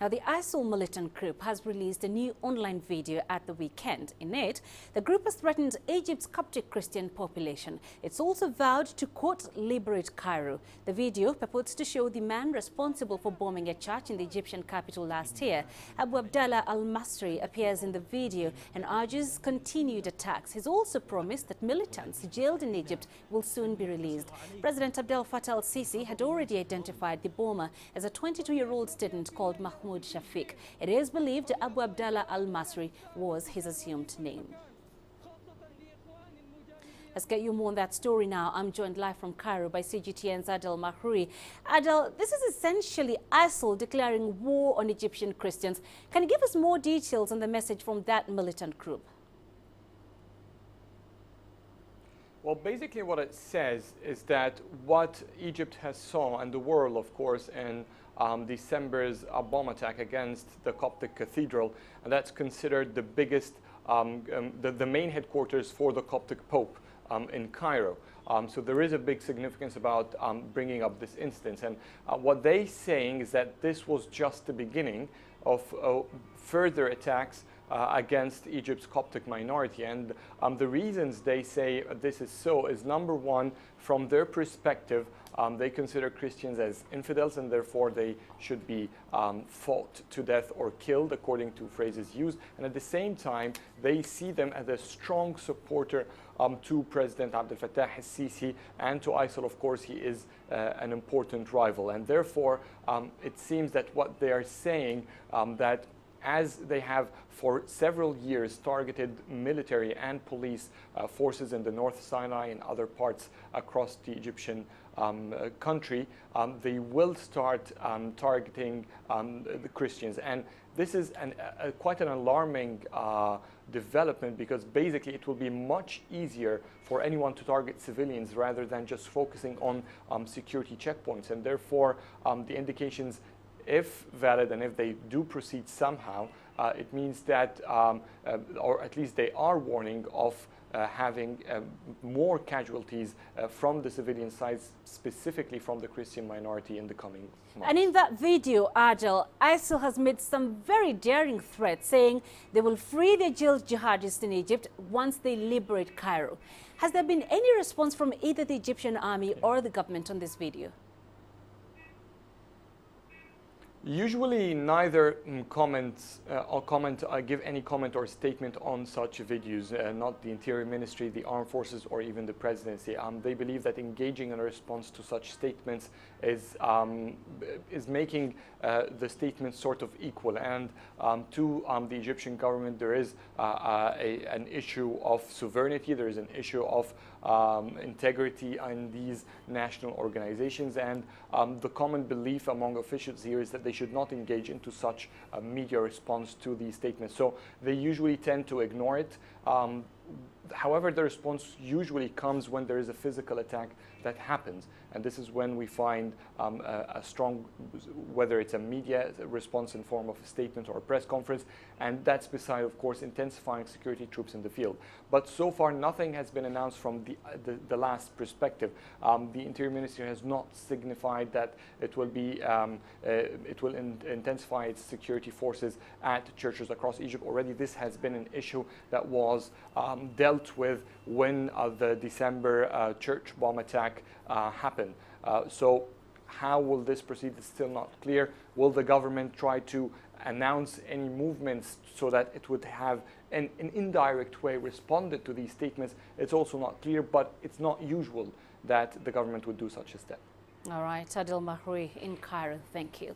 Now, the ISIL militant group has released a new online video at the weekend. In it, the group has threatened Egypt's Coptic Christian population. It's also vowed to, quote, liberate Cairo. The video purports to show the man responsible for bombing a church in the Egyptian capital last year. Abu Abdallah al-Masri appears in the video and urges continued attacks. He's also promised that militants jailed in Egypt will soon be released. President Abdel Fattah al-Sisi had already identified the bomber as a 22-year-old student called Mahmoud Shafik. It is believed Abu Abdallah al-Masri was his assumed name. Let's get you more on that story now. I'm joined live from Cairo by CGTN's Abdel Fattah. Adel, this is essentially ISIL declaring war on Egyptian Christians. Can you give us more details on the message from that militant group? Well, basically what it says is that what Egypt has saw, and the world, of course, in December's bomb attack against the Coptic cathedral, and that's considered the biggest, the main headquarters for the Coptic Pope in Cairo. So there is a big significance about bringing up this instance. And what they're saying is that this was just the beginning of further attacks against Egypt's Coptic minority. And the reasons they say this is so is, number one, from their perspective, they consider Christians as infidels, and therefore they should be fought to death or killed, according to phrases used. And at the same time, they see them as a strong supporter to President Abdel Fattah al-Sisi, and to ISIL, of course, he is an important rival. And therefore, it seems that what they are saying, that as they have for several years targeted military and police forces in the North Sinai and other parts across the Egyptian country, they will start targeting the Christians. And this is quite an alarming development, because basically it will be much easier for anyone to target civilians rather than just focusing on security checkpoints. And therefore, the indications, if valid and if they do proceed somehow, it means that, or at least they are warning of having more casualties from the civilian side, specifically from the Christian minority in the coming months. And in that video, Adel, ISIL has made some very daring threats, saying they will free the jailed jihadists in Egypt once they liberate Cairo. Has there been any response from either the Egyptian army or the government on this video? Usually neither give any comment or statement on such videos, not the Interior Ministry, the Armed Forces, or even the Presidency. They believe that engaging in a response to such statements is making the statements sort of equal. And to the Egyptian government, there is an issue of sovereignty, there is an issue of integrity in these national organizations, and the common belief among officials here is that they should not engage into such a media response to these statements. So they usually tend to ignore it. However, the response usually comes when there is a physical attack that happens. And this is when we find a strong, whether it's a media response in form of a statement or a press conference. And that's beside, of course, intensifying security troops in the field. But so far, nothing has been announced from the last perspective. The Interior Ministry has not signified that it will intensify its security forces at churches across Egypt. Already, this has been an issue that was dealt with when the December church bomb attack happened. So how will this proceed is still not clear. Will the government try to announce any movements so that it would have an indirect way responded to these statements? It's also not clear, but it's not usual that the government would do such a step. All right, Abdel Fattah in Cairo, thank you.